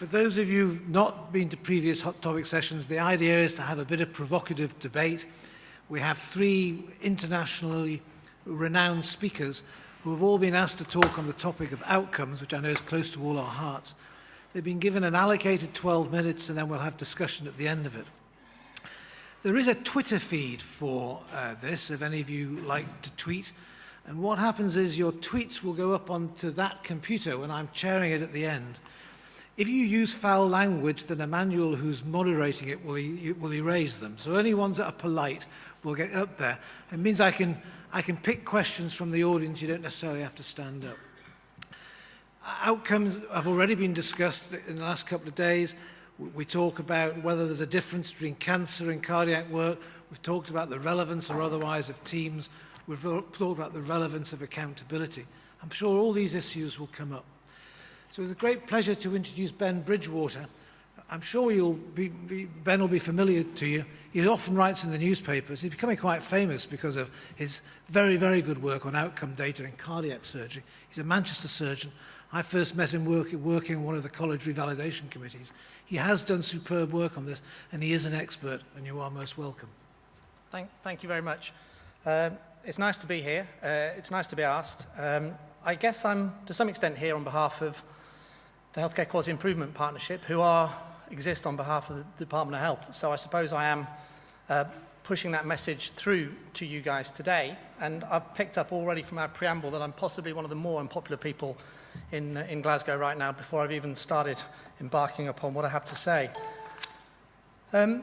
For those of you who've not been to previous Hot Topic sessions, the idea is to have a bit of provocative debate. We have 3 internationally renowned speakers who have all been asked to talk on the topic of outcomes, which I know is close to all our hearts. They've been given an allocated 12 minutes, and then we'll have discussion at the end of it. There is a Twitter feed for this, if any of you like to tweet. And what happens is your tweets will go up onto that computer when I'm chairing it at the end. If you use foul language, then Emmanuel, who's moderating it, will erase them. So only ones that are polite will get up there. It means I can pick questions from the audience. You don't necessarily have to stand up. Outcomes have already been discussed in the last couple of days. We talk about whether there's a difference between cancer and cardiac work. We've talked about the relevance or otherwise of teams. We've talked about the relevance of accountability. I'm sure all these issues will come up. So it's a great pleasure to introduce Ben Bridgewater. I'm sure Ben will be familiar to you. He often writes in the newspapers. He's becoming quite famous because of his very, very good work on outcome data in cardiac surgery. He's a Manchester surgeon. I first met him working on one of the college revalidation committees. He has done superb work on this, and he is an expert, and you are most welcome. Thank you very much. It's nice to be here. It's nice to be asked. I guess I'm, to some extent, here on behalf of the Healthcare Quality Improvement Partnership, who exist on behalf of the Department of Health. So I suppose I am pushing that message through to you guys today. And I've picked up already from our preamble that I'm possibly one of the more unpopular people in Glasgow right now before I've even started embarking upon what I have to say. The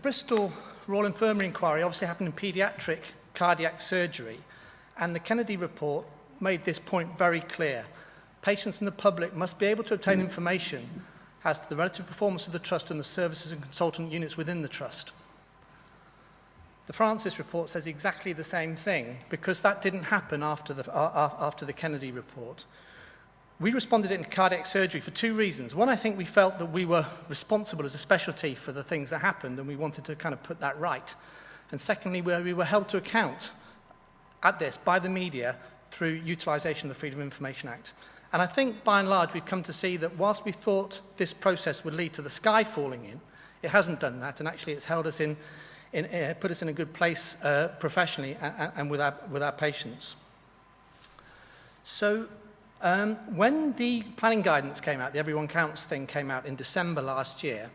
Bristol Royal Infirmary inquiry obviously happened in paediatric cardiac surgery, and the Kennedy report made this point very clear. Patients and the public must be able to obtain information as to the relative performance of the trust and the services and consultant units within the trust. The Francis report says exactly the same thing, because that didn't happen after the Kennedy report. We responded in cardiac surgery for 2 reasons. One, I think we felt that we were responsible as a specialty for the things that happened, and we wanted to kind of put that right. And secondly, we were held to account at this by the media through utilisation of the Freedom of Information Act. And I think, by and large, we've come to see that whilst we thought this process would lead to the sky falling in, it hasn't done that, and actually it's held us put us in a good place professionally and with our patients. So when the planning guidance came out, the Everyone Counts thing came out in December last year,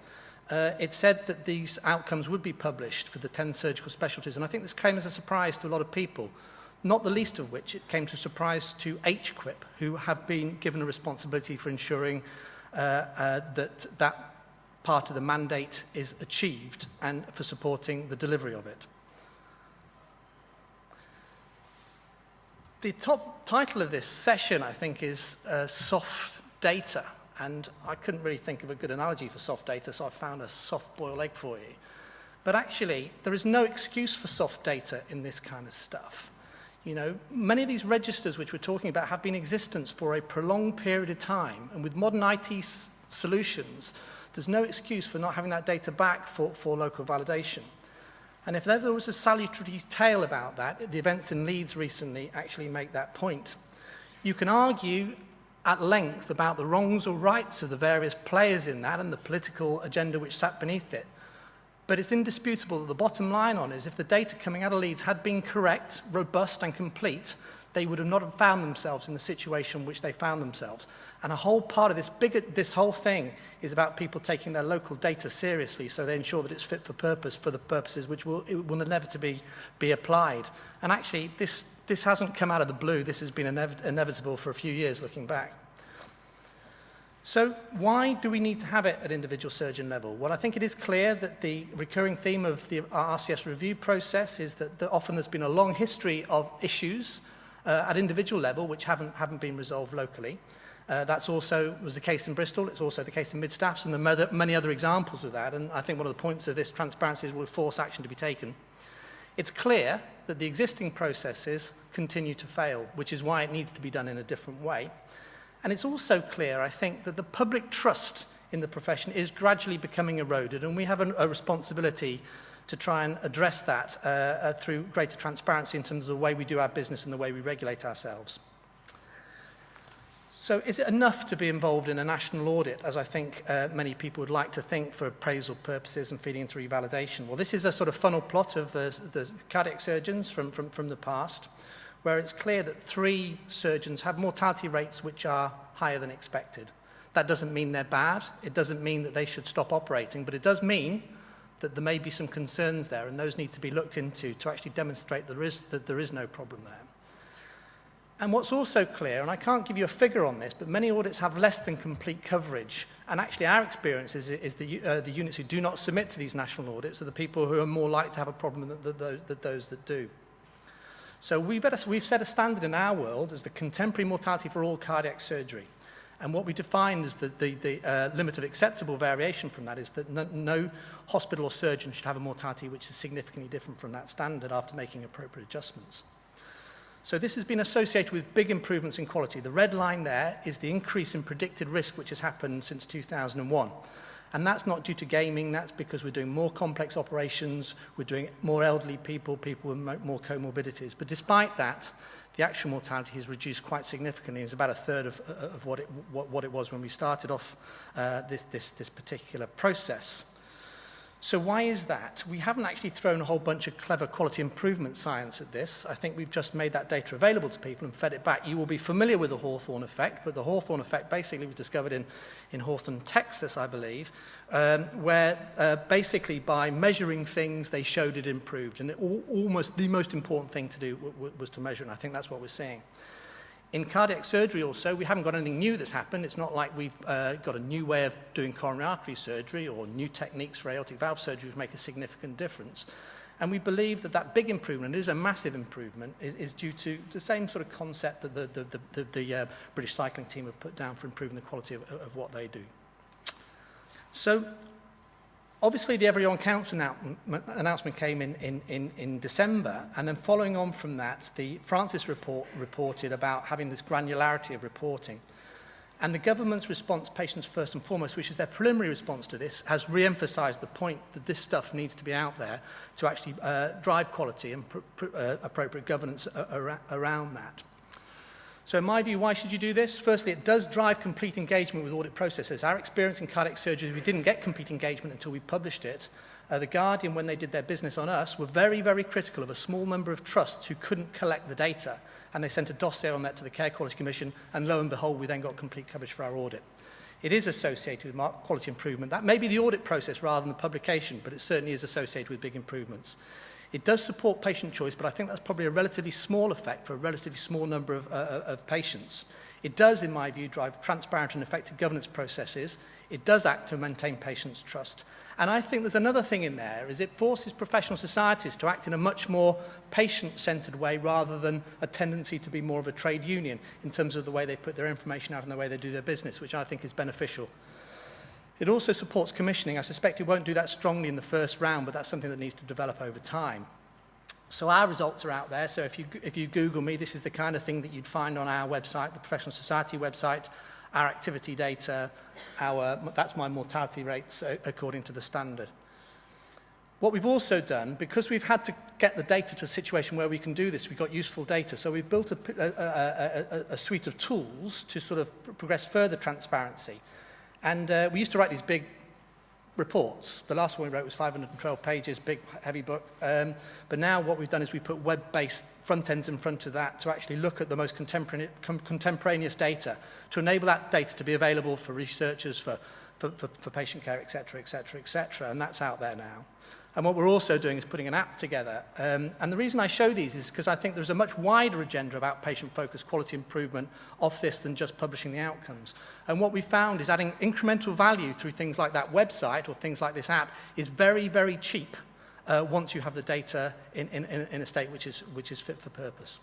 it said that these outcomes would be published for the 10 surgical specialties, and I think this came as a surprise to a lot of people, not the least of which it came to a surprise to HQIP, who have been given a responsibility for ensuring that part of the mandate is achieved and for supporting the delivery of it. The top title of this session, I think, is soft data. And I couldn't really think of a good analogy for soft data, so I found a soft-boiled egg for you. But actually, there is no excuse for soft data in this kind of stuff. You know, many of these registers which we're talking about have been in existence for a prolonged period of time. And with modern IT solutions, there's no excuse for not having that data back for local validation. And if there was a salutary tale about that, the events in Leeds recently actually make that point. You can argue at length about the wrongs or rights of the various players in that and the political agenda which sat beneath it. But it's indisputable that the bottom line on is if the data coming out of Leeds had been correct, robust and complete, they would have not have found themselves in the situation which they found themselves. And a whole part of this whole thing is about people taking their local data seriously so they ensure that it's fit for purpose for the purposes which will inevitably be applied. And actually, this hasn't come out of the blue. This has been inevitable for a few years looking back. So why do we need to have it at individual surgeon level? Well, I think it is clear that the recurring theme of the RCS review process is that often there's been a long history of issues at individual level which haven't been resolved locally. That's also was the case in Bristol. It's also the case in Mid-Staffs, and there are many other examples of that. And I think one of the points of this transparency is we'll force action to be taken. It's clear that the existing processes continue to fail, which is why it needs to be done in a different way. And it's also clear, I think, that the public trust in the profession is gradually becoming eroded, and we have a responsibility to try and address that through greater transparency in terms of the way we do our business and the way we regulate ourselves. So is it enough to be involved in a national audit, as I think many people would like to think, for appraisal purposes and feeding into revalidation? Well, this is a sort of funnel plot of the cardiac surgeons from the past, where it's clear that 3 surgeons have mortality rates which are higher than expected. That doesn't mean they're bad. It doesn't mean that they should stop operating, but it does mean that there may be some concerns there, and those need to be looked into to actually demonstrate that there is no problem there. And what's also clear, and I can't give you a figure on this, but many audits have less than complete coverage. And actually our experience is the units who do not submit to these national audits are the people who are more likely to have a problem than those that do. So we've set a standard in our world as the contemporary mortality for all cardiac surgery. And what we define as the limit of acceptable variation from that is that no hospital or surgeon should have a mortality which is significantly different from that standard after making appropriate adjustments. So this has been associated with big improvements in quality. The red line there is the increase in predicted risk which has happened since 2001. And that's not due to gaming, that's because we're doing more complex operations, we're doing more elderly people, people with more comorbidities. But despite that, the actual mortality has reduced quite significantly. It's about a third of what it was when we started off this particular process. So why is that? We haven't actually thrown a whole bunch of clever quality improvement science at this. I think we've just made that data available to people and fed it back. You will be familiar with the Hawthorne effect, but the Hawthorne effect basically was discovered in Hawthorne, Texas, I believe, where basically by measuring things, they showed it improved. And almost the most important thing to do was to measure, and I think that's what we're seeing. In cardiac surgery also, we haven't got anything new that's happened. It's not like we've got a new way of doing coronary artery surgery or new techniques for aortic valve surgery which make a significant difference. And we believe that big improvement, it is a massive improvement, is due to the same sort of concept that the British cycling team have put down for improving the quality of what they do. So obviously, the Everyone Counts announcement came in December, and then following on from that, the Francis report reported about having this granularity of reporting. And the government's response, Patients First and Foremost, which is their preliminary response to this, has re-emphasised the point that this stuff needs to be out there to actually drive quality and appropriate governance around that. So in my view, why should you do this? Firstly, it does drive complete engagement with audit processes. Our experience in cardiac surgery, we didn't get complete engagement until we published it. The Guardian, when they did their business on us, were very, very critical of a small number of trusts who couldn't collect the data. And they sent a dossier on that to the Care Quality Commission, and lo and behold, we then got complete coverage for our audit. It is associated with quality improvement. That may be the audit process rather than the publication, but it certainly is associated with big improvements. It does support patient choice, but I think that's probably a relatively small effect for a relatively small number of patients. It does, in my view, drive transparent and effective governance processes. It does act to maintain patients' trust. And I think there's another thing in there, is it forces professional societies to act in a much more patient-centred way rather than a tendency to be more of a trade union in terms of the way they put their information out and the way they do their business, which I think is beneficial. It also supports commissioning. I suspect it won't do that strongly in the first round, but that's something that needs to develop over time. So our results are out there. So if you Google me, this is the kind of thing that you'd find on our website, the Professional Society website, our activity data, that's my mortality rates according to the standard. What we've also done, because we've had to get the data to a situation where we can do this, we've got useful data. So we've built a suite of tools to sort of progress further transparency. And we used to write these big reports. The last one we wrote was 512 pages, big, heavy book. But now what we've done is we put web-based front ends in front of that to actually look at the most contemporaneous data, to enable that data to be available for researchers, for patient care, et cetera, et cetera, et cetera. And that's out there now. And what we're also doing is putting an app together. And the reason I show these is because I think there's a much wider agenda about patient-focused quality improvement of this than just publishing the outcomes. And what we found is adding incremental value through things like that website or things like this app is very, very cheap once you have the data in a state which is fit for purpose.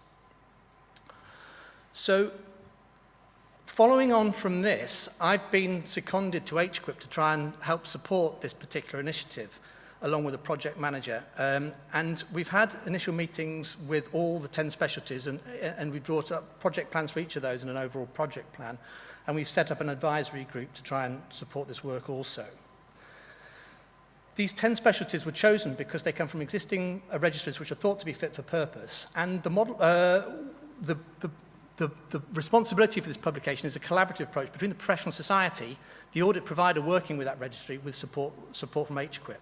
So following on from this, I've been seconded to HQIP to try and help support this particular initiative, along with a project manager. And we've had initial meetings with all the 10 specialties, and we've brought up project plans for each of those and an overall project plan. And we've set up an advisory group to try and support this work also. These 10 specialties were chosen because they come from existing registries which are thought to be fit for purpose. And the model, the the responsibility for this publication is a collaborative approach between the professional society, the audit provider working with that registry with support from HQIP.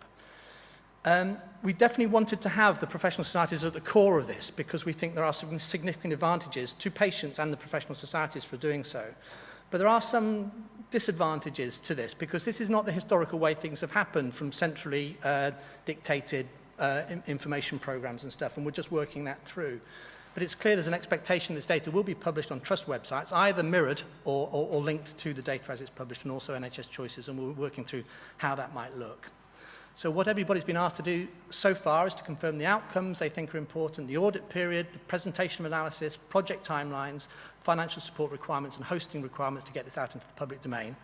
We definitely wanted to have the professional societies at the core of this because we think there are some significant advantages to patients and the professional societies for doing so. But there are some disadvantages to this because this is not the historical way things have happened from centrally dictated information programs and stuff, and we're just working that through. But it's clear there's an expectation this data will be published on trust websites, either mirrored or linked to the data as it's published, and also NHS Choices, and we're working through how that might look. So what everybody's been asked to do so far is to confirm the outcomes they think are important, the audit period, the presentation of analysis, project timelines, financial support requirements and hosting requirements to get this out into the public domain.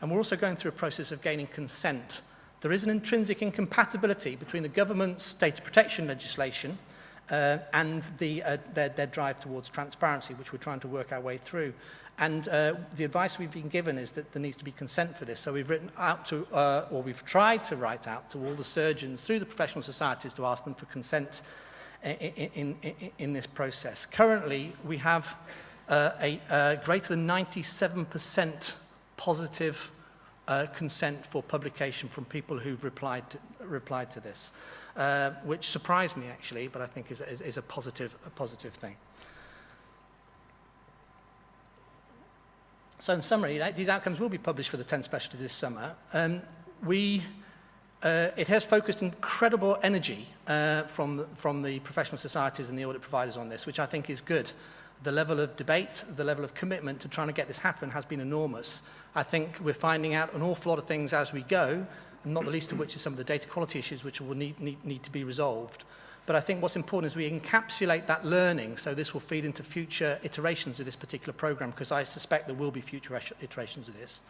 And we're also going through a process of gaining consent. There is an intrinsic incompatibility between the government's data protection legislation and their drive towards transparency, which we're trying to work our way through. And the advice we've been given is that there needs to be consent for this. So we've written out to, or we've tried to write out to all the surgeons through the professional societies to ask them for consent in this process. Currently, we have a greater than 97% positive consent for publication from people who've replied to this, which surprised me actually, but I think is a positive thing. So in summary, these outcomes will be published for the 10 specialties this summer. It has focused incredible energy from the professional societies and the audit providers on this, which I think is good. The level of debate, the level of commitment to trying to get this happen has been enormous. I think we're finding out an awful lot of things as we go, and not the least of which is some of the data quality issues which will need to be resolved. But I think what's important is we encapsulate that learning so this will feed into future iterations of this particular program, because I suspect there will be future iterations of this.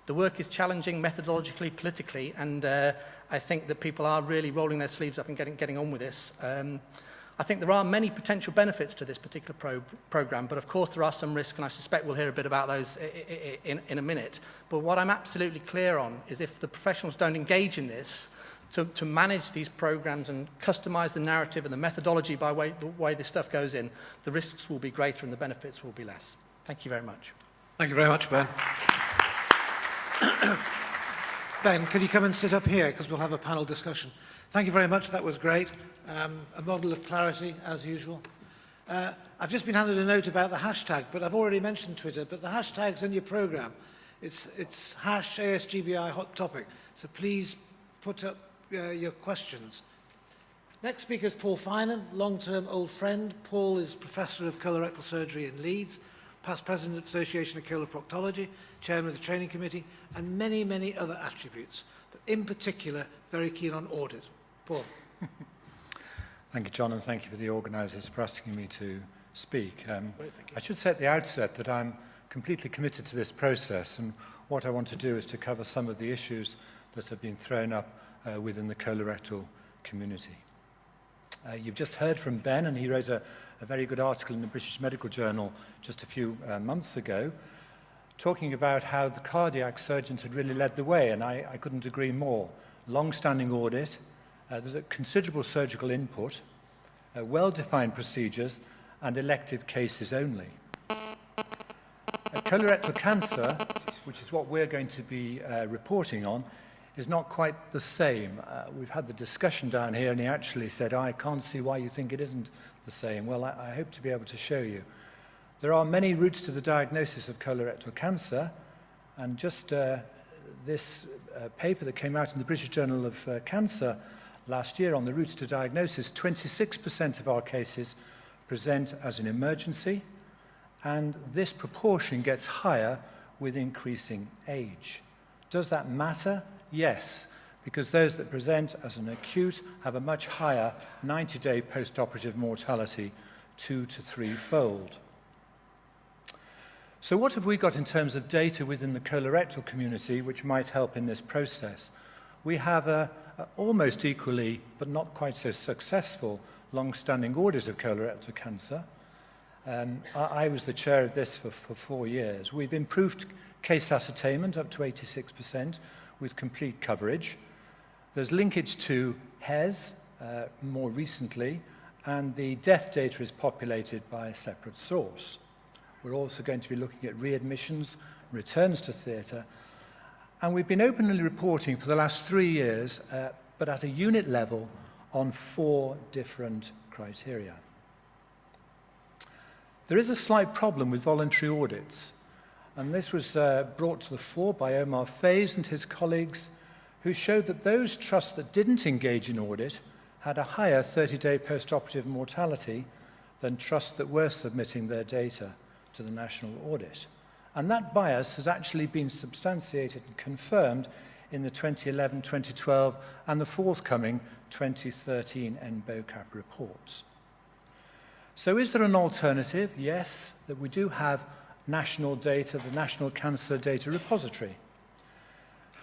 The work is challenging methodologically, politically, and I think that people are really rolling their sleeves up and getting on with this. I think there are many potential benefits to this particular program, but of course there are some risks, and I suspect we'll hear a bit about those in a minute. But what I'm absolutely clear on is if the professionals don't engage in this, to manage these programs and customize the narrative and the methodology by the way this stuff goes in, the risks will be greater and the benefits will be less. Thank you very much. Thank you very much, Ben. Ben, could you come and sit up here, because we'll have a panel discussion. Thank you very much, that was great. A model of clarity, as usual. I've just been handed a note about the hashtag, but I've already mentioned Twitter, but the hashtag's in your programme. It's hash ASGBI Hot Topic, so please put up your questions. Next speaker is Paul Finan, long-term old friend. Paul is Professor of Colorectal Surgery in Leeds, past President of the Association of Coloproctology, Chairman of the Training Committee, and many, many other attributes, but in particular, very keen on audit. Paul. Thank you, John, and thank you for the organisers for asking me to speak. I should say at the outset that I'm completely committed to this process, and what I want to do is to cover some of the issues that have been thrown up within the colorectal community. You've just heard from Ben, and he wrote a very good article in the British Medical Journal just a few months ago, talking about how the cardiac surgeons had really led the way, and I couldn't agree more. Long-standing audit, there's a considerable surgical input, well-defined procedures, and elective cases only. Colorectal cancer, which is what we're going to be reporting on, is not quite the same. We've had the discussion down here, and he actually said, I can't see why you think it isn't the same. Well, I hope to be able to show you. There are many routes to the diagnosis of colorectal cancer, and just this paper that came out in the British Journal of Cancer last year on the routes to diagnosis, 26% of our cases present as an emergency, and this proportion gets higher with increasing age. Does that matter? Yes, because those that present as an acute have a much higher 90-day post-operative mortality, 2 to 3-fold. So what have we got in terms of data within the colorectal community which might help in this process? We have a almost equally, but not quite so successful, long-standing audit of colorectal cancer. I was the chair of this for 4 years. We've improved case ascertainment up to 86% with complete coverage. There's linkage to HES more recently, and the death data is populated by a separate source. We're also going to be looking at readmissions, returns to theatre, and we've been openly reporting for the last 3 years, but at a unit level on 4 different criteria. There is a slight problem with voluntary audits, and this was brought to the fore by Omar Fays and his colleagues, who showed that those trusts that didn't engage in audit had a higher 30-day post-operative mortality than trusts that were submitting their data to the national audit. And that bias has actually been substantiated and confirmed in the 2011, 2012 and the forthcoming 2013 NBOCAP reports. So is there an alternative? Yes, that we do have national data, the National Cancer Data Repository.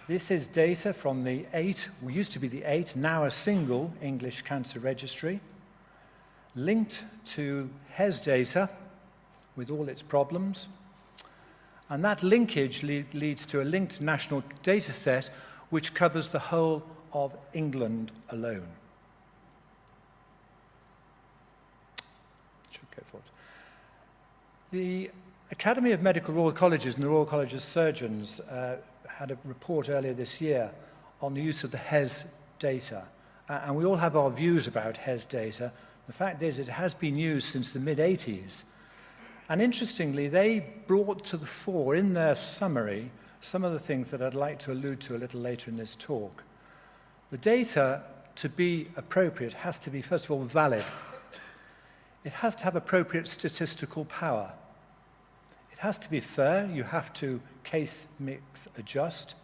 This is data from the 8, we used to be the 8, now a single English cancer registry, linked to HES data with all its problems. And that linkage leads to a linked national data set which covers the whole of England alone. Should go forward. The Academy of Medical Royal Colleges and the Royal College of Surgeons had a report earlier this year on the use of the HES data. And we all have our views about HES data. The fact is it has been used since the mid-80s. And interestingly, they brought to the fore in their summary some of the things that I'd like to allude to a little later in this talk. The data, to be appropriate, has to be, first of all, valid. It has to have appropriate statistical power. It has to be fair. You have to case mix adjust.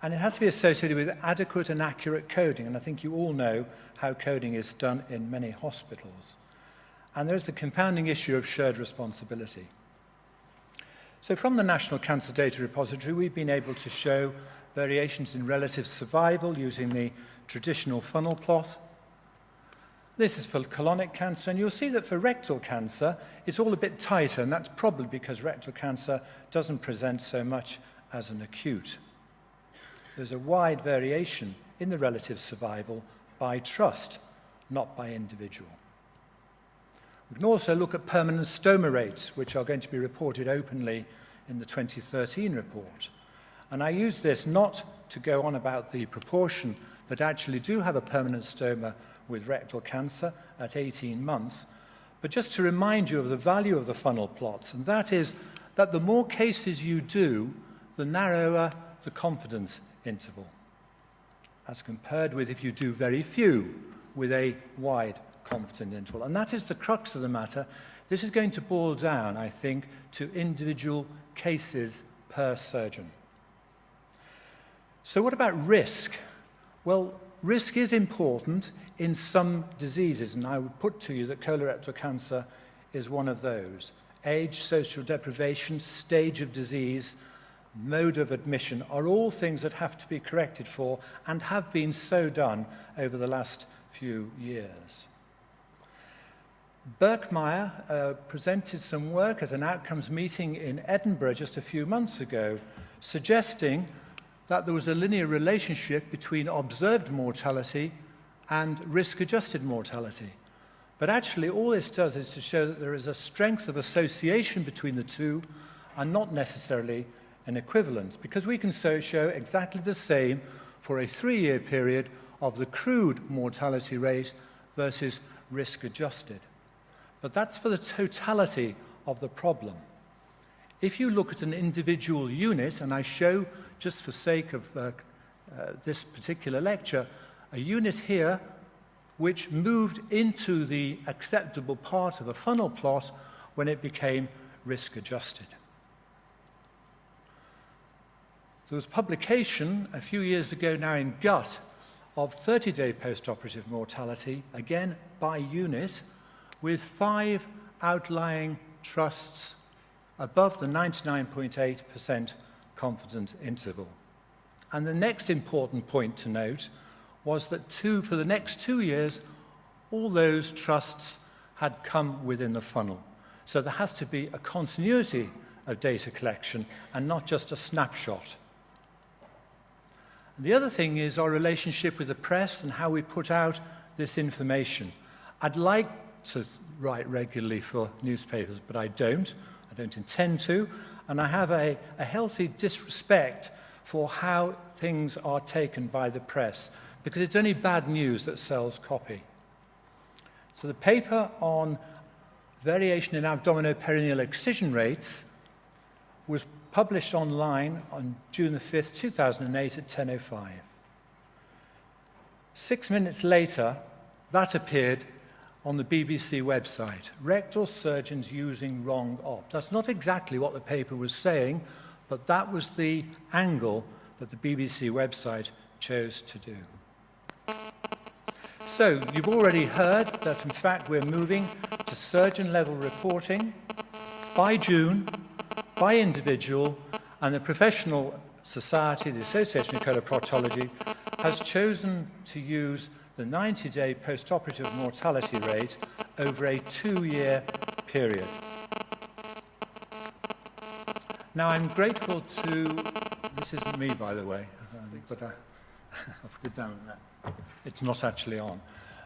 And it has to be associated with adequate and accurate coding. And I think you all know how coding is done in many hospitals. And there's the confounding issue of shared responsibility. So from the National Cancer Data Repository, we've been able to show variations in relative survival using the traditional funnel plot. This is for colonic cancer, and you'll see that for rectal cancer, it's all a bit tighter, and that's probably because rectal cancer doesn't present so much as an acute. There's a wide variation in the relative survival by trust, not by individual. We can also look at permanent stoma rates, which are going to be reported openly in the 2013 report. And I use this not to go on about the proportion that actually do have a permanent stoma with rectal cancer at 18 months, but just to remind you of the value of the funnel plots, and that is that the more cases you do, the narrower the confidence interval, as compared with if you do very few with a wide confidence interval. And that is the crux of the matter. This is going to boil down, I think, to individual cases per surgeon. So what about risk? Well, risk is important in some diseases, and I would put to you that colorectal cancer is one of those. Age, social deprivation, stage of disease, mode of admission are all things that have to be corrected for and have been so done over the last few years. Birkmeyer presented some work at an outcomes meeting in Edinburgh just a few months ago, suggesting that there was a linear relationship between observed mortality and risk-adjusted mortality. But actually, all this does is to show that there is a strength of association between the two and not necessarily an equivalence, because we can show exactly the same for a 3-year period of the crude mortality rate versus risk-adjusted. But that's for the totality of the problem. If you look at an individual unit, and I show, just for sake of this particular lecture, a unit here which moved into the acceptable part of a funnel plot when it became risk-adjusted. There was publication a few years ago now in Gut of 30-day post-operative mortality, again by unit, with 5 outlying trusts above the 99.8% confidence interval. And the next important point to note was that for the next 2 years, all those trusts had come within the funnel. So there has to be a continuity of data collection and not just a snapshot. And the other thing is our relationship with the press and how we put out this information. I'd like to write regularly for newspapers, but I don't. I don't intend to, and I have a healthy disrespect for how things are taken by the press, because it's only bad news that sells copy. So the paper on variation in abdominoperineal excision rates was published online on June the 5th, 2008 at 10:05. 6 minutes later, that appeared on the BBC website, rectal surgeons using wrong op. That's not exactly what the paper was saying, but that was the angle that the BBC website chose to do. So, you've already heard that in fact we're moving to surgeon-level reporting by June, by individual, and the professional society, the Association of Coloproctology, has chosen to use the 90-day post-operative mortality rate over a 2-year period. Now, I'm grateful to... This isn't me, by the way, but I'll put it down there. It's not actually on.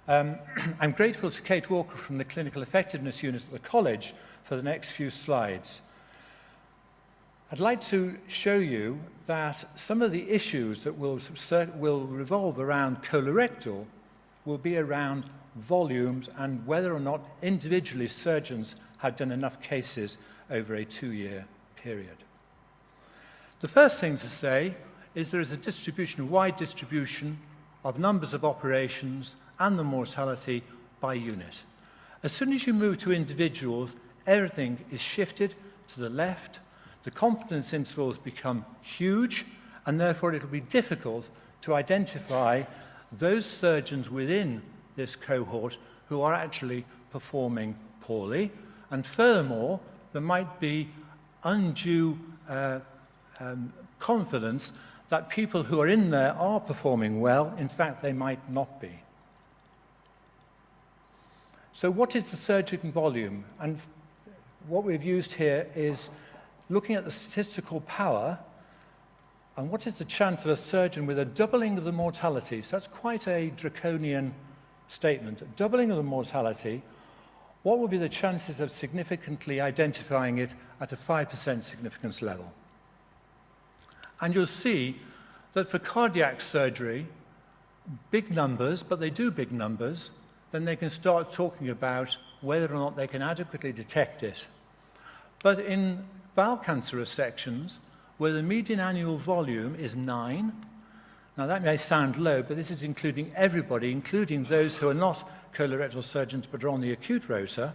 I'm grateful to Kate Walker from the Clinical Effectiveness Unit at the College for the next few slides. I'd like to show you that some of the issues that will revolve around colorectal will be around volumes and whether or not individually surgeons have done enough cases over a 2-year period. The first thing to say is there is a distribution, a wide distribution of numbers of operations and the mortality by unit. As soon as you move to individuals, everything is shifted to the left. The confidence intervals become huge, and therefore it will be difficult to identify those surgeons within this cohort who are actually performing poorly. And furthermore, there might be undue confidence that people who are in there are performing well. In fact, they might not be. So what is the surgical volume? And what we've used here is looking at the statistical power and what is the chance of a surgeon with a doubling of the mortality. So that's quite a draconian statement. A doubling of the mortality, what would be the chances of significantly identifying it at a 5% significance level? And you'll see that for cardiac surgery, big numbers, but they do big numbers, then they can start talking about whether or not they can adequately detect it. But in bowel cancer resections, where the median annual volume is 9, now that may sound low, but this is including everybody, including those who are not colorectal surgeons but are on the acute rota,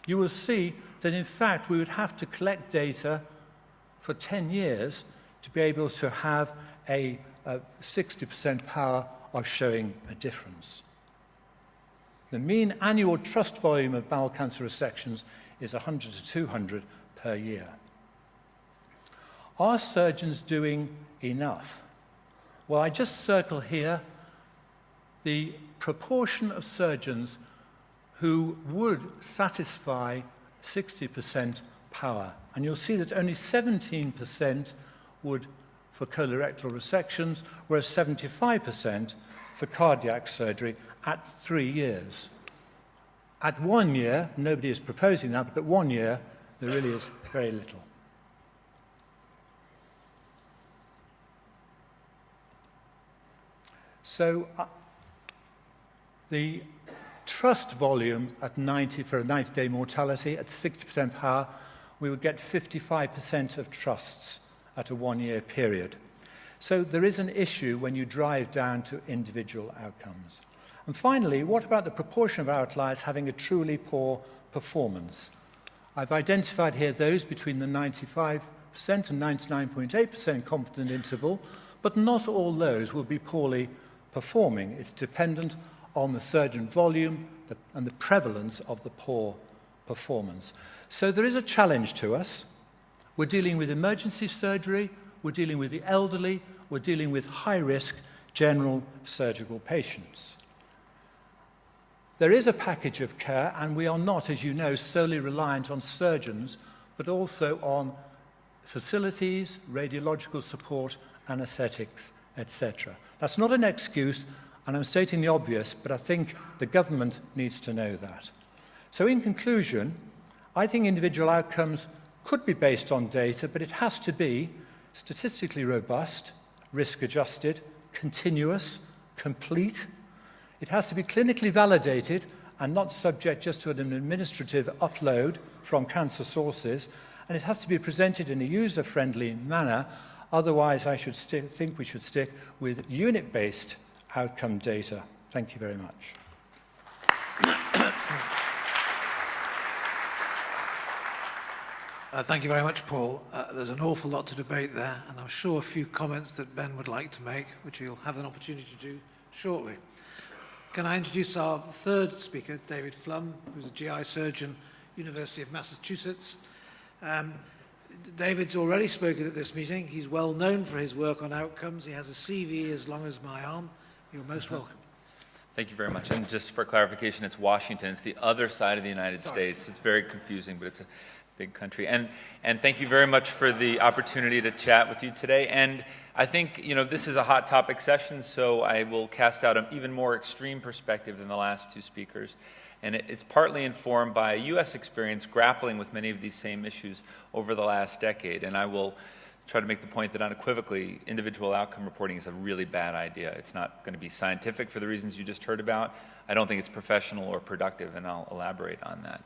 you will see that in fact we would have to collect data for 10 years to be able to have a 60% power of showing a difference. The mean annual trust volume of bowel cancer resections is 100 to 200 per year. Are surgeons doing enough? Well, I just circle here the proportion of surgeons who would satisfy 60% power. And you'll see that only 17% would for colorectal resections, whereas 75% for cardiac surgery at 3 years. At 1 year, nobody is proposing that, but at 1 year, there really is very little. So the trust volume at 90 for a 90-day mortality at 60% power, we would get 55% of trusts at a 1-year period. So there is an issue when you drive down to individual outcomes. And finally, what about the proportion of outliers having a truly poor performance? I've identified here those between the 95% and 99.8% confident interval, but not all those will be poorly performing. It's dependent on the surgeon volume and the prevalence of the poor performance. So there is a challenge to us. We're dealing with emergency surgery, we're dealing with the elderly, we're dealing with high-risk general surgical patients. There is a package of care, and we are not, as you know, solely reliant on surgeons, but also on facilities, radiological support, anaesthetics, etc. That's not an excuse, and I'm stating the obvious, but I think the government needs to know that. So in conclusion, I think individual outcomes could be based on data, but it has to be statistically robust, risk-adjusted, continuous, complete. It has to be clinically validated and not subject just to an administrative upload from cancer sources, and it has to be presented in a user-friendly manner. Otherwise, I should think we should stick with unit-based outcome data. Thank you very much. Thank you very much, Paul. There's an awful lot to debate there, and I'm sure a few comments that Ben would like to make, which he'll have an opportunity to do shortly. Can I introduce our third speaker, David Flung, who's a GI surgeon, University of Massachusetts. David's already spoken at this meeting. He's well known for his work on outcomes. He has a CV as long as my arm. You're most welcome. Thank you very much. And just for clarification, it's Washington. It's the other side of the United States. It's very confusing, but it's a big country. And thank you very much for the opportunity to chat with you today. And I think, this is a hot topic session, so I will cast out an even more extreme perspective than the last two speakers. And it's partly informed by a U.S. experience grappling with many of these same issues over the last decade. And I will try to make the point that unequivocally, individual outcome reporting is a really bad idea. It's not going to be scientific for the reasons you just heard about. I don't think it's professional or productive, and I'll elaborate on that.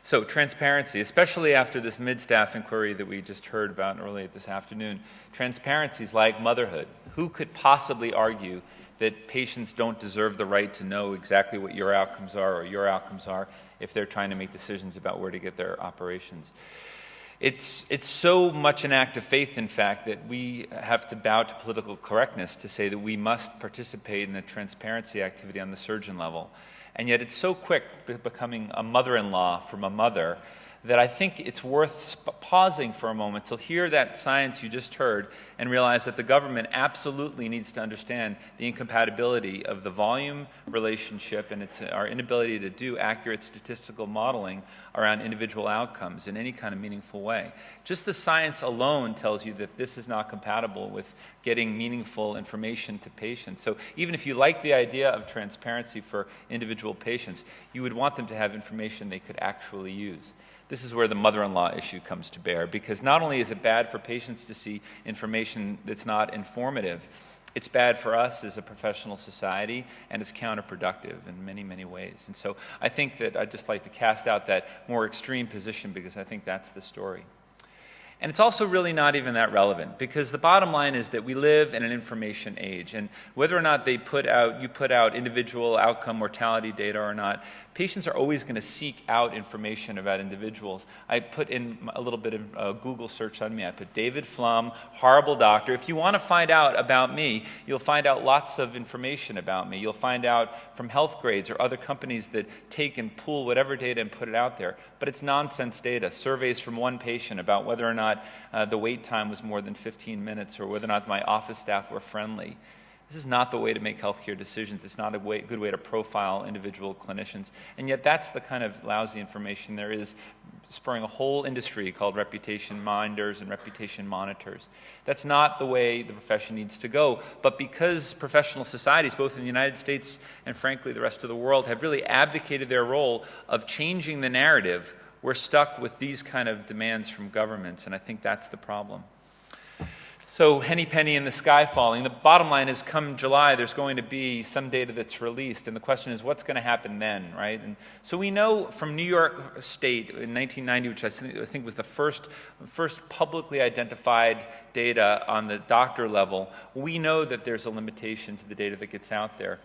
So transparency, especially after this mid-staff inquiry that we just heard about earlier this afternoon, transparency is like motherhood. Who could possibly argue that patients don't deserve the right to know exactly what your outcomes are or your outcomes are if they're trying to make decisions about where to get their operations? It's so much an act of faith, in fact, that we have to bow to political correctness to say that we must participate in a transparency activity on the surgeon level. And yet it's so quick becoming a mother-in-law from a mother that I think it's worth pausing for a moment to hear that science you just heard and realize that the government absolutely needs to understand the incompatibility of the volume relationship and our inability to do accurate statistical modeling around individual outcomes in any kind of meaningful way. Just the science alone tells you that this is not compatible with getting meaningful information to patients. So even if you like the idea of transparency for individual patients, you would want them to have information they could actually use. This is where the mother-in-law issue comes to bear, because not only is it bad for patients to see information that's not informative, it's bad for us as a professional society, and it's counterproductive in many, many ways. And so I think that I'd just like to cast out that more extreme position, because I think that's the story. And it's also really not even that relevant, because the bottom line is that we live in an information age, and whether or not you put out individual outcome mortality data or not, patients are always going to seek out information about individuals. I put in a little bit of a Google search on me. I put David Flum, horrible doctor. If you want to find out about me, you'll find out lots of information about me. You'll find out from Health Grades or other companies that take and pull whatever data and put it out there. But it's nonsense data. Surveys from one patient about whether or not the wait time was more than 15 minutes or whether or not my office staff were friendly. This is not the way to make healthcare decisions. It's not a good way to profile individual clinicians. And yet that's the kind of lousy information there is, spurring a whole industry called reputation minders and reputation monitors. That's not the way the profession needs to go. But because professional societies, both in the United States and frankly the rest of the world, have really abdicated their role of changing the narrative, we're stuck with these kind of demands from governments, and I think that's the problem. So, henny penny in the sky falling. The bottom line is, come July, there's going to be some data that's released, and the question is, what's going to happen then, right? And so we know from New York State in 1990, which I think was the first publicly identified data on the doctor level, we know that there's a limitation to the data that gets out there.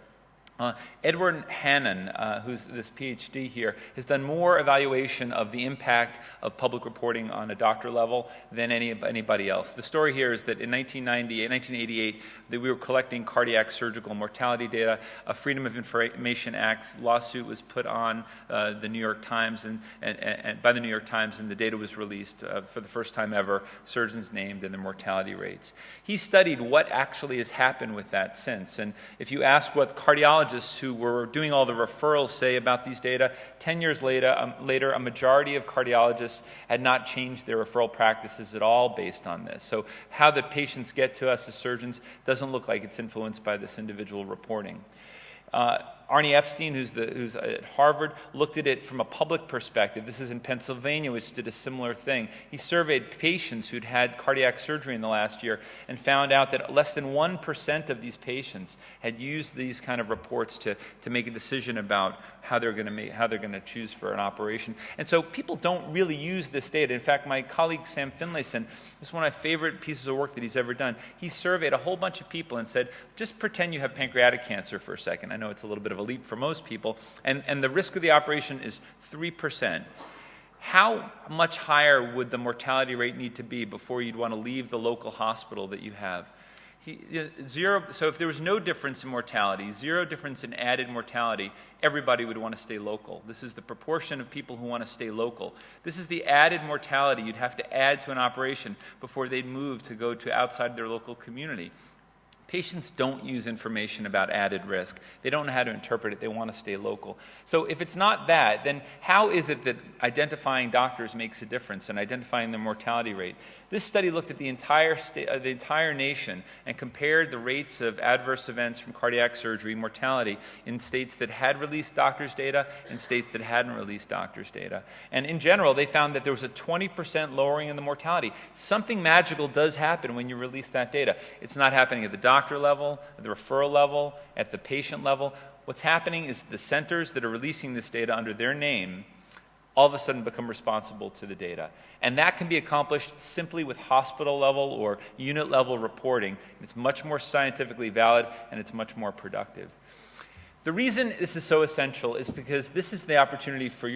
Edward Hannon, who's this PhD here, has done more evaluation of the impact of public reporting on a doctor level than anybody else. The story here is that in 1988, that we were collecting cardiac surgical mortality data. A Freedom of Information Act lawsuit was put on the New York Times, and by the New York Times, and the data was released for the first time ever, surgeons named and their mortality rates. He studied what actually has happened with that since, and if you ask what cardiologists who were doing all the referrals say about these data, 10 years later, a majority of cardiologists had not changed their referral practices at all based on this. So how the patients get to us as surgeons doesn't look like it's influenced by this individual reporting. Arnie Epstein, who's at Harvard, looked at it from a public perspective. This is in Pennsylvania, which did a similar thing. He surveyed patients who'd had cardiac surgery in the last year and found out that less than 1% of these patients had used these kind of reports to make a decision about how they're going to choose for an operation. And so people don't really use this data. In fact, my colleague Sam Finlayson, this is one of my favorite pieces of work that he's ever done. He surveyed a whole bunch of people and said, just pretend you have pancreatic cancer for a second. I know it's a little bit of a leap for most people. And the risk of the operation is 3%. How much higher would the mortality rate need to be before you'd want to leave the local hospital that you have? So if there was no difference in mortality, 0 difference in added mortality, everybody would want to stay local. This is the proportion of people who want to stay local. This is the added mortality you'd have to add to an operation before they'd move to go to outside their local community. Patients don't use information about added risk. They don't know how to interpret it. They want to stay local. So if it's not that, then how is it that identifying doctors makes a difference and identifying the mortality rate? This study looked at the entire nation and compared the rates of adverse events from cardiac surgery, mortality, in states that had released doctors' data and states that hadn't released doctors' data. And in general, they found that there was a 20% lowering in the mortality. Something magical does happen when you release that data. It's not happening at the doctor level, at the referral level, at the patient level. What's happening is the centers that are releasing this data under their name all of a sudden become responsible to the data. And that can be accomplished simply with hospital level or unit level reporting. It's much more scientifically valid and it's much more productive. The reason this is so essential is because this is the opportunity for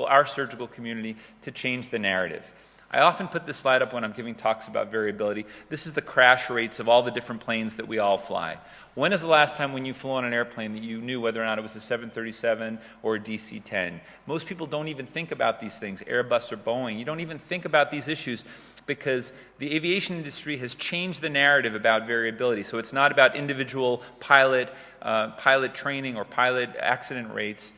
our surgical community to change the narrative. I often put this slide up when I'm giving talks about variability. This is the crash rates of all the different planes that we all fly. When is the last time when you flew on an airplane that you knew whether or not it was a 737 or a DC-10? Most people don't even think about these things, Airbus or Boeing. You don't even think about these issues because the aviation industry has changed the narrative about variability. So it's not about individual pilot training or pilot accident rates.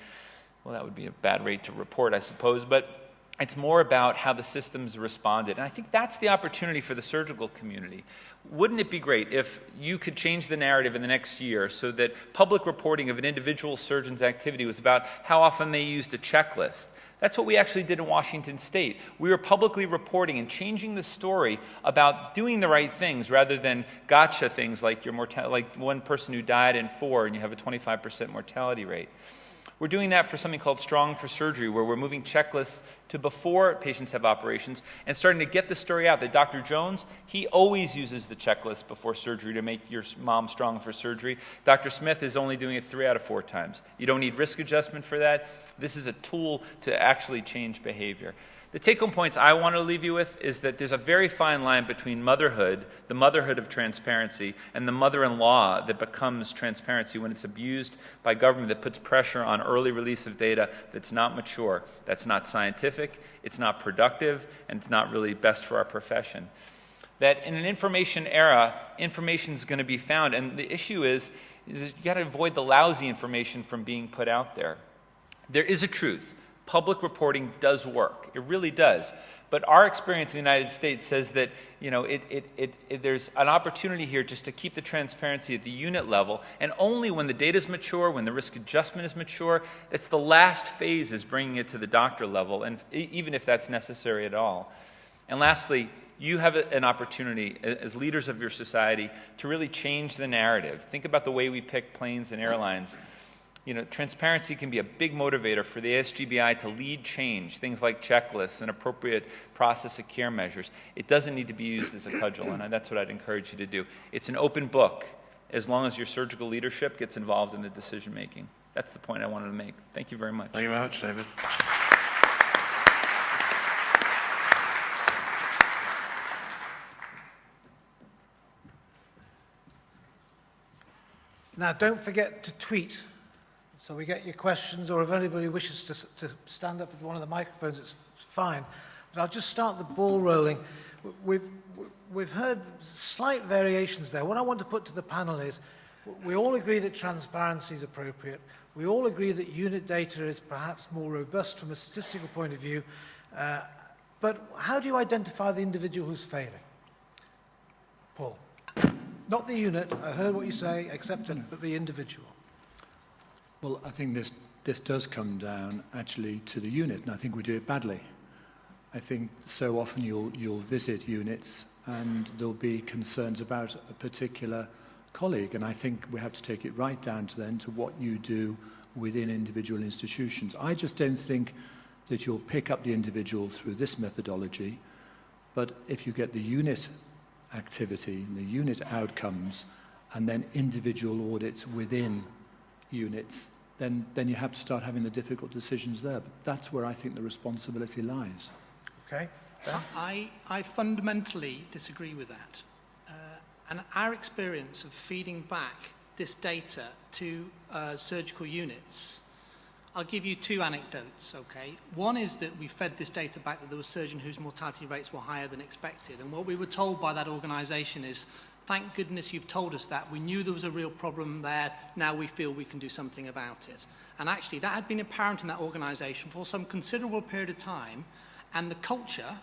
Well, that would be a bad rate to report, I suppose, but it's more about how the systems responded. And I think that's the opportunity for the surgical community. Wouldn't it be great if you could change the narrative in the next year so that public reporting of an individual surgeon's activity was about how often they used a checklist? That's what we actually did in Washington State. We were publicly reporting and changing the story about doing the right things rather than gotcha things like like one person who died in 4 and you have a 25% mortality rate. We're doing that for something called Strong for Surgery, where we're moving checklists to before patients have operations and starting to get the story out that Dr. Jones, he always uses the checklist before surgery to make your mom strong for surgery. Dr. Smith is only doing it 3 out of 4 times. You don't need risk adjustment for that. This is a tool to actually change behavior. The take-home points I want to leave you with is that there's a very fine line between motherhood, the motherhood of transparency, and the mother-in-law that becomes transparency when it's abused by government that puts pressure on early release of data that's not mature, that's not scientific, it's not productive, and it's not really best for our profession. That in an information era, information is going to be found, and the issue is you got to avoid the lousy information from being put out there. There is a truth. Public reporting does work. It really does. But our experience in the United States says that there's an opportunity here just to keep the transparency at the unit level, and only when the data is mature, when the risk adjustment is mature, it's the last phase is bringing it to the doctor level, and even if that's necessary at all. And lastly, you have an opportunity as leaders of your society to really change the narrative. Think about the way we pick planes and airlines. Transparency can be a big motivator for the ASGBI to lead change, things like checklists and appropriate process of care measures. It doesn't need to be used as a cudgel, and that's what I'd encourage you to do. It's an open book, as long as your surgical leadership gets involved in the decision-making. That's the point I wanted to make. Thank you very much. Thank you very much, David. Now, don't forget to tweet. So we get your questions, or if anybody wishes to stand up with one of the microphones, it's fine. But I'll just start the ball rolling. We've heard slight variations there. What I want to put to the panel is, we all agree that transparency is appropriate. We all agree that unit data is perhaps more robust from a statistical point of view. But how do you identify the individual who's failing? Paul. Not the unit, I heard what you say, accepted, but the individual. Well, I think this does come down actually to the unit, and I think we do it badly. I think so often you'll visit units and there'll be concerns about a particular colleague, and I think we have to take it right down to then to what you do within individual institutions. I just don't think that you'll pick up the individual through this methodology, but if you get the unit activity, the unit outcomes, and then individual audits within units, then you have to start having the difficult decisions there. But that's where I think the responsibility lies. Okay. I fundamentally disagree with that. And our experience of feeding back this data to surgical units, I'll give you two anecdotes, okay? One is that we fed this data back that there was a surgeon whose mortality rates were higher than expected. And what we were told by that organisation is, thank goodness you've told us that. We knew there was a real problem there. Now we feel we can do something about it. And actually, that had been apparent in that organisation for some considerable period of time, and the culture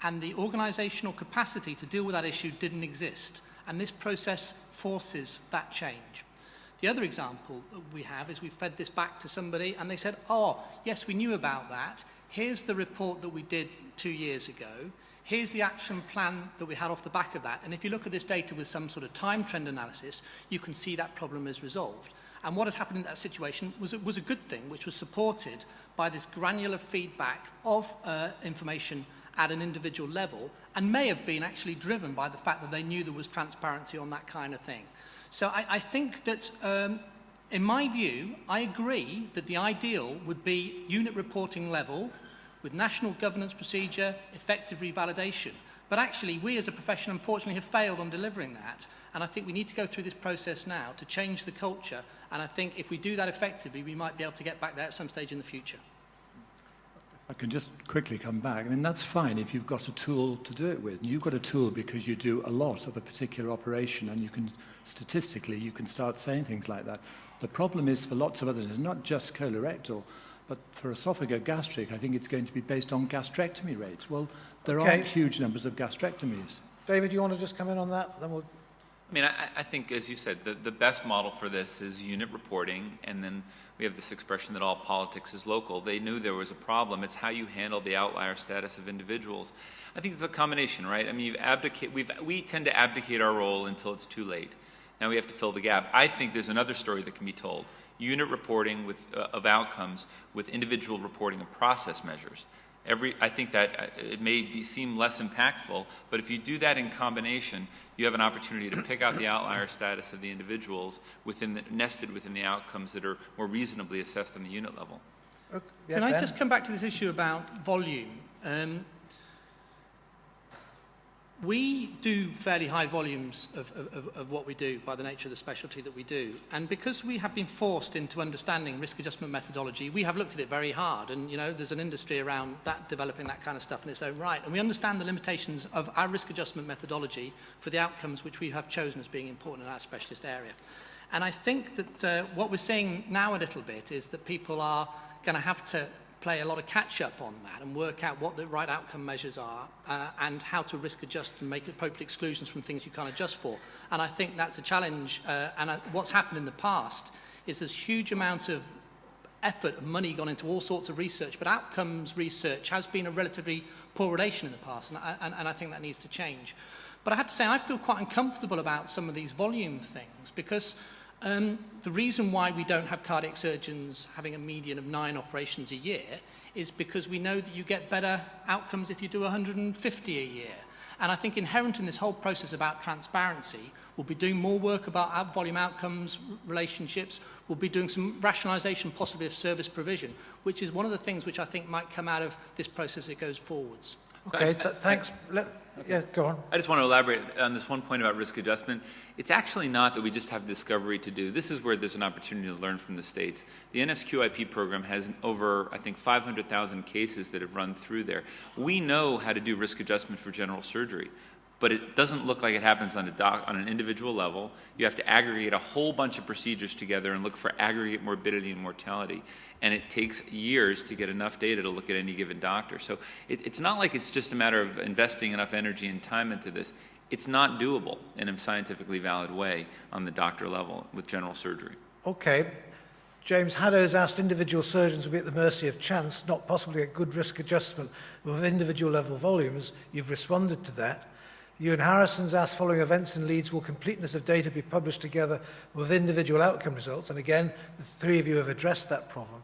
and the organisational capacity to deal with that issue didn't exist. And this process forces that change. The other example we have is we fed this back to somebody and they said, oh, yes, we knew about that. Here's the report that we did 2 years ago. Here's the action plan that we had off the back of that. And if you look at this data with some sort of time trend analysis, you can see that problem is resolved. And what had happened in that situation was a good thing, which was supported by this granular feedback of information at an individual level, and may have been actually driven by the fact that they knew there was transparency on that kind of thing. So I think that, in my view, I agree that the ideal would be unit reporting level with national governance procedure, effective revalidation. But actually, we as a profession, unfortunately, have failed on delivering that. And I think we need to go through this process now to change the culture. And I think if we do that effectively, we might be able to get back there at some stage in the future. I can just quickly come back. I mean, that's fine if you've got a tool to do it with. And you've got a tool because you do a lot of a particular operation, and you can, statistically, you can start saying things like that. The problem is for lots of others, it's not just colorectal, but for esophagogastric, I think it's going to be based on gastrectomy rates. Well, there aren't huge numbers of gastrectomies. David, you want to just come in on that? Then we'll... I mean, I think, as you said, the best model for this is unit reporting, and then we have this expression that all politics is local. They knew there was a problem. It's how you handle the outlier status of individuals. I think it's a combination, right? I mean, we tend to abdicate our role until it's too late. Now we have to fill the gap. I think there's another story that can be told. Unit reporting of outcomes with individual reporting of process measures. I think that it may seem less impactful, but if you do that in combination, you have an opportunity to pick out the outlier status of the individuals nested within the outcomes that are more reasonably assessed on the unit level. Okay. Can I just come back to this issue about volume? We do fairly high volumes of what we do by the nature of the specialty that we do. And because we have been forced into understanding risk adjustment methodology, we have looked at it very hard. And, you know, there's an industry around that, developing that kind of stuff in its own right. And we understand the limitations of our risk adjustment methodology for the outcomes which we have chosen as being important in our specialist area. And I think that what we're seeing now a little bit is that people are going to have to play a lot of catch-up on that and work out what the right outcome measures are and how to risk adjust and make appropriate exclusions from things you can't adjust for. And I think that's a challenge. What's happened in the past is there's huge amount of effort and money gone into all sorts of research, but outcomes research has been a relatively poor relation in the past, and I think that needs to change. But I have to say, I feel quite uncomfortable about some of these volume things because the reason why we don't have cardiac surgeons having a median of 9 operations a year is because we know that you get better outcomes if you do 150 a year. And I think inherent in this whole process about transparency, we'll be doing more work about volume outcomes relationships. We'll be doing some rationalisation possibly of service provision, which is one of the things which I think might come out of this process as it goes forwards. Okay, thanks. Yeah, go on. I just want to elaborate on this one point about risk adjustment. It's actually not that we just have discovery to do. This is where there's an opportunity to learn from the states. The NSQIP program has over, I think, 500,000 cases that have run through there. We know how to do risk adjustment for general surgery, but it doesn't look like it happens on an individual level. You have to aggregate a whole bunch of procedures together and look for aggregate morbidity and mortality. And it takes years to get enough data to look at any given doctor. So it's not like it's just a matter of investing enough energy and time into this. It's not doable in a scientifically valid way on the doctor level with general surgery. Okay. James Haddo's asked, individual surgeons will be at the mercy of chance, not possibly at good risk adjustment with individual level volumes. You've responded to that. Ewan Harrison's asked, following events in Leeds, will completeness of data be published together with individual outcome results? And again, the three of you have addressed that problem.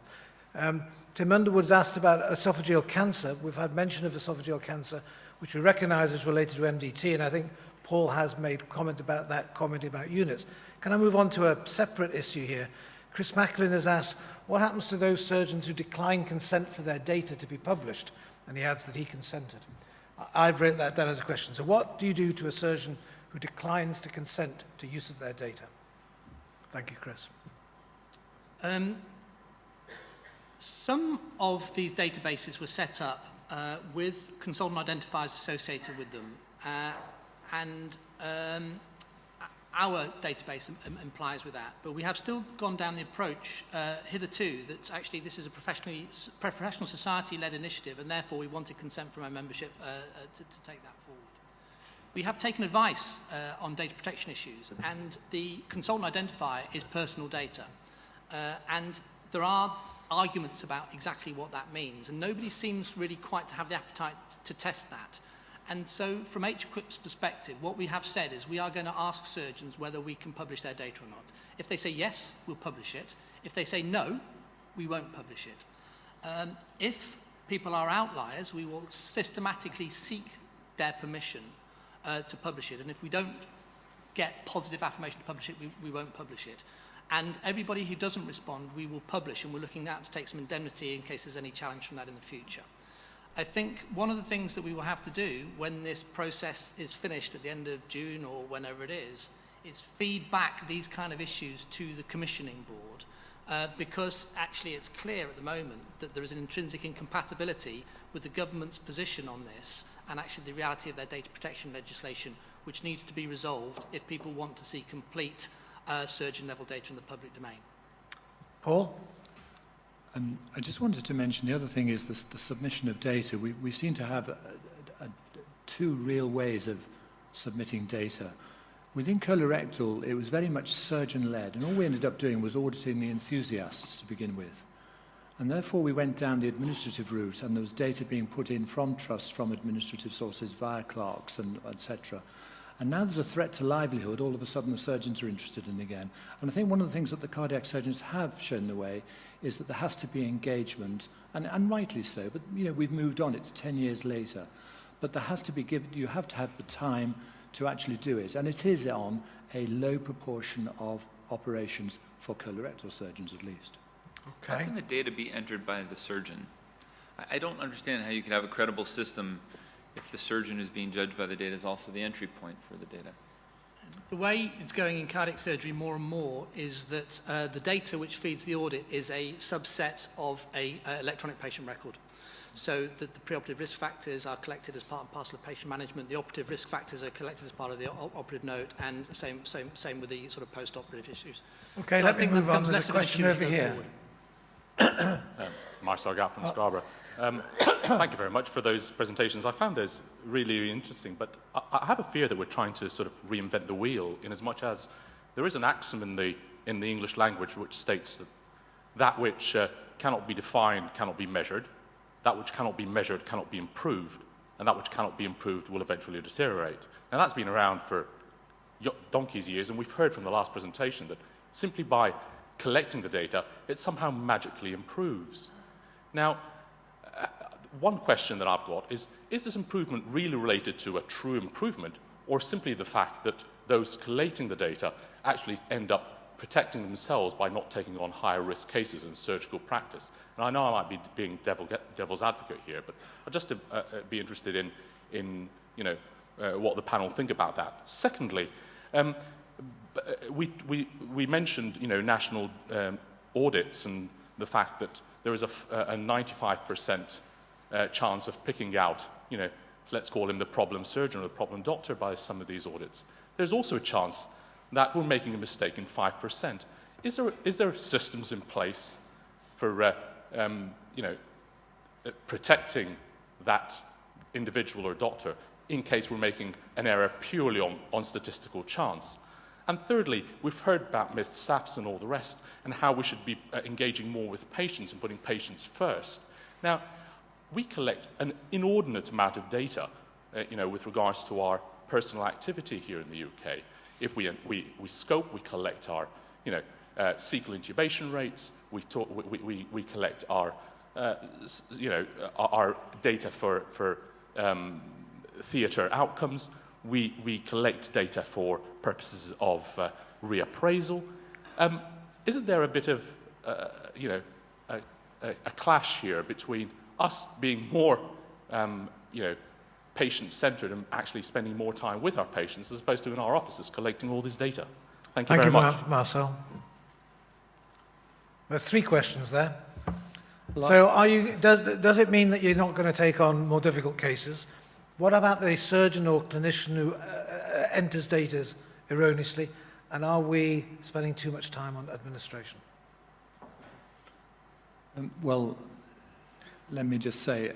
Tim Underwood's asked about esophageal cancer. We've had mention of esophageal cancer, which we recognise is related to MDT, and I think Paul has made comment about that, commenting about units. Can I move on to a separate issue here? Chris Macklin has asked, what happens to those surgeons who decline consent for their data to be published? And he adds that he consented. I've written that down as a question. So what do you do to a surgeon who declines to consent to use of their data? Thank you, Chris. Some of these databases were set up with consultant identifiers associated with them, and our database implies with that. But we have still gone down the approach hitherto that actually this is a professional society-led initiative, and therefore we wanted consent from our membership to take that forward. We have taken advice on data protection issues, and the consultant identifier is personal data. And there are arguments about exactly what that means, and nobody seems really quite to have the appetite to test that. And so from HQIP's perspective, what we have said is we are going to ask surgeons whether we can publish their data or not. If they say yes, we'll publish it. If they say no, we won't publish it. If people are outliers, we will systematically seek their permission to publish it. And if we don't get positive affirmation to publish it, we won't publish it. And everybody who doesn't respond, we will publish, and we're looking now to take some indemnity in case there's any challenge from that in the future. I think one of the things that we will have to do when this process is finished at the end of June or whenever it is feed back these kind of issues to the commissioning board, because actually it's clear at the moment that there is an intrinsic incompatibility with the government's position on this and actually the reality of their data protection legislation, which needs to be resolved if people want to see complete surgeon-level data in the public domain. Paul? I just wanted to mention the other thing is the submission of data. We seem to have two real ways of submitting data. Within colorectal, it was very much surgeon-led, and all we ended up doing was auditing the enthusiasts to begin with. And therefore, we went down the administrative route, and there was data being put in from trusts, from administrative sources, via clerks, and etc. And now there's a threat to livelihood. All of a sudden, the surgeons are interested in it again. And I think one of the things that the cardiac surgeons have shown the way is that there has to be engagement, and rightly so. But we've moved on. It's 10 years later. But there has to be you have to have the time to actually do it. And it is on a low proportion of operations for colorectal surgeons, at least. Okay. How can the data be entered by the surgeon? I don't understand how you could have a credible system if the surgeon who's being judged by the data is also the entry point for the data. The way it's going in cardiac surgery more and more is that the data which feeds the audit is a subset of an electronic patient record. So that the preoperative risk factors are collected as part and parcel of patient management, the operative risk factors are collected as part of the operative note, and the same with the sort of post-operative issues. Okay, so let me move on to the question over here. Marcel Gatt from Scarborough. Thank you very much for those presentations. I found those really interesting, but I have a fear that we're trying to sort of reinvent the wheel, in as much as there is an axiom in the English language which states that which cannot be defined cannot be measured, that which cannot be measured cannot be improved, and that which cannot be improved will eventually deteriorate. Now that's been around for donkey's years, and we've heard from the last presentation that simply by collecting the data, it somehow magically improves. Now, one question that I've got is this improvement really related to a true improvement, or simply the fact that those collating the data actually end up protecting themselves by not taking on higher risk cases in surgical practice? And I know I might be being devil's advocate here, but I'd just be interested in what the panel think about that. Secondly, we mentioned national audits and the fact that there is a 95% chance of picking out, let's call him the problem surgeon or the problem doctor by some of these audits. There's also a chance that we're making a mistake in 5%. Is there systems in place for protecting that individual or doctor in case we're making an error purely on statistical chance? And thirdly, we've heard about missed SAFs and all the rest, and how we should be engaging more with patients and putting patients first. Now, we collect an inordinate amount of data, with regards to our personal activity here in the UK. If we scope, we collect our, cecal intubation rates. We collect our, our data for theatre outcomes. We collect data for purposes of reappraisal. Isn't there a bit of, a clash here between us being more, patient-centred and actually spending more time with our patients as opposed to in our offices collecting all this data? Thank you very much. Marcel. There's 3 questions there. So does it mean that you're not going to take on more difficult cases? What about the surgeon or clinician who enters data erroneously? And are we spending too much time on administration? Well, let me just say,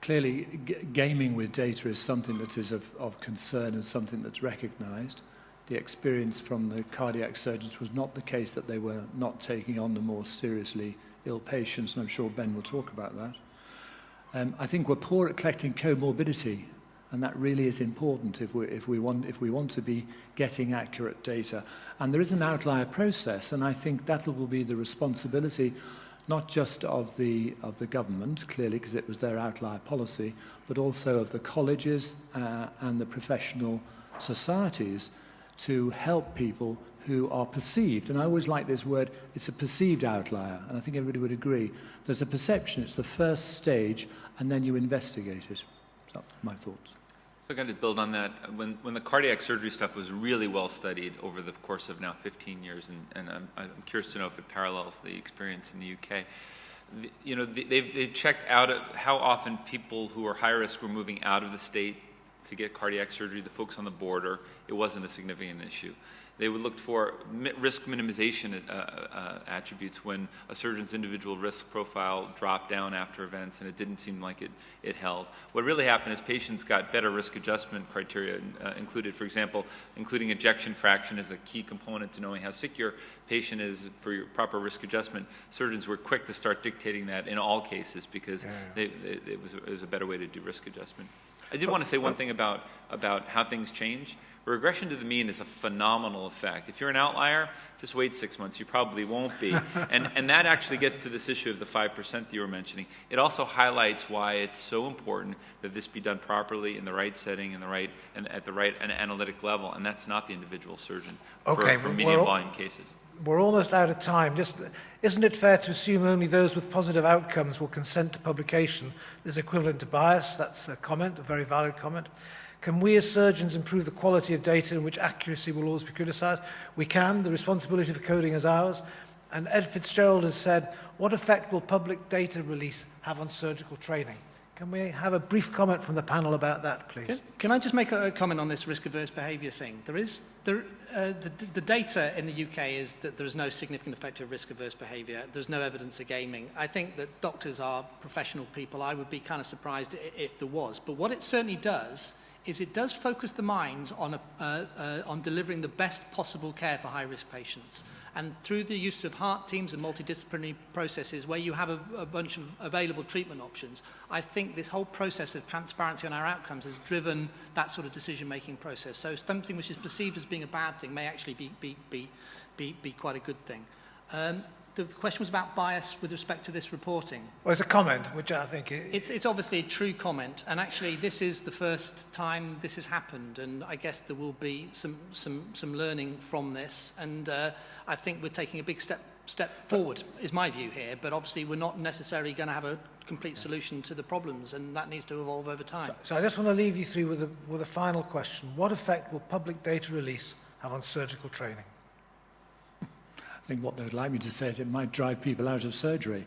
clearly gaming with data is something that is of concern and something that's recognised. The experience from the cardiac surgeons was not the case that they were not taking on the more seriously ill patients, and I'm sure Ben will talk about that. I think we're poor at collecting comorbidity, and that really is important if we want to be getting accurate data. And there is an outlier process, and I think that will be the responsibility not just of the government, clearly, because it was their outlier policy, but also of the colleges and the professional societies to help people who are perceived. And I always like this word, it's a perceived outlier, and I think everybody would agree. There's a perception, it's the first stage, and then you investigate it. So, my thoughts. So I'm going to build on that. When the cardiac surgery stuff was really well studied over the course of now 15 years, and I'm curious to know if it parallels the experience in the UK. They've checked out how often people who are high risk were moving out of the state to get cardiac surgery. The folks on the border, it wasn't a significant issue. They would look for risk minimization attributes when a surgeon's individual risk profile dropped down after events and it didn't seem like it held. What really happened is patients got better risk adjustment criteria included, for example, including ejection fraction as a key component to knowing how sick your patient is for your proper risk adjustment. Surgeons were quick to start dictating that in all cases because it was a better way to do risk adjustment. I did want to say one thing about how things change. Regression to the mean is a phenomenal effect. If you're an outlier, just wait 6 months. You probably won't be. And that actually gets to this issue of the 5% that you were mentioning. It also highlights why it's so important that this be done properly in the right setting, and at the right analytic level. And that's not the individual surgeon for medium volume cases. We're almost out of time. Isn't it fair to assume only those with positive outcomes will consent to publication? There's equivalent to bias. That's a comment, a very valid comment. Can we as surgeons improve the quality of data in which accuracy will always be criticised? We can. The responsibility for coding is ours. And Ed Fitzgerald has said, what effect will public data release have on surgical training? Can we have a brief comment from the panel about that, please? Can I just make a comment on this risk-averse behaviour thing? The data in the UK is that there is no significant effect of risk-averse behaviour. There's no evidence of gaming. I think that doctors are professional people. I would be kind of surprised if there was. But what it certainly does is it does focus the minds on delivering the best possible care for high-risk patients. And through the use of heart teams and multidisciplinary processes where you have a bunch of available treatment options, I think this whole process of transparency on our outcomes has driven that sort of decision-making process. So something which is perceived as being a bad thing may actually be quite a good thing. The question was about bias with respect to this reporting. Well, it's a comment, which I think it's obviously a true comment, and actually this is the first time this has happened, and I guess there will be some learning from this, and I think we're taking a big step forward, is my view here, but obviously we're not necessarily going to have a complete solution to the problems, and that needs to evolve over time. So I just want to leave you through with a final question. What effect will public data release have on surgical training? I think what they would like me to say is it might drive people out of surgery.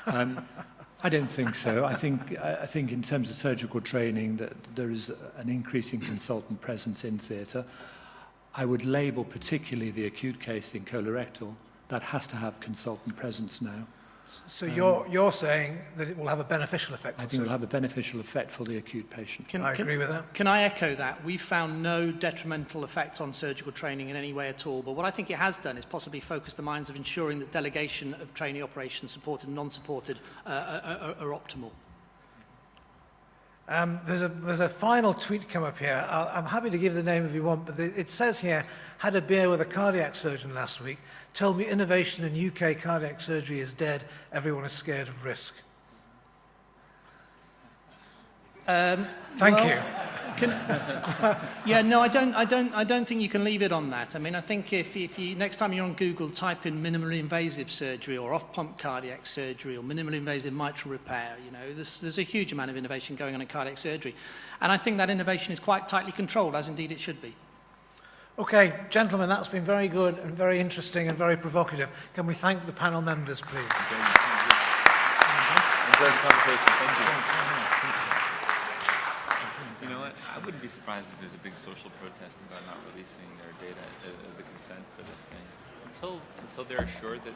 I don't think so. I think in terms of surgical training that there is an increasing consultant presence in theatre. I would label particularly the acute case in colorectal. That has to have consultant presence now. So you're saying that it will have a beneficial effect? I think it will have a beneficial effect for the acute patient. I agree with that. Can I echo that? We found no detrimental effect on surgical training in any way at all. But what I think it has done is possibly focus the minds of ensuring that delegation of training operations, supported and non-supported, are optimal. There's a final tweet come up here. I'm happy to give the name if you want, but it says here, had a beer with a cardiac surgeon last week, told me innovation in UK cardiac surgery is dead, everyone is scared of risk. Thank you. Yeah, no, I don't think you can leave it on that. I mean, I think if you next time you're on Google, type in minimally invasive surgery or off-pump cardiac surgery or minimally invasive mitral repair. You know, there's a huge amount of innovation going on in cardiac surgery, and I think that innovation is quite tightly controlled, as indeed it should be. Okay, gentlemen, that's been very good and very interesting and very provocative. Can we thank the panel members, please? Enjoyed the conversation. Thank you. You know what? I wouldn't be surprised if there's a big social protest about not releasing their data, the consent for this thing, until they're assured that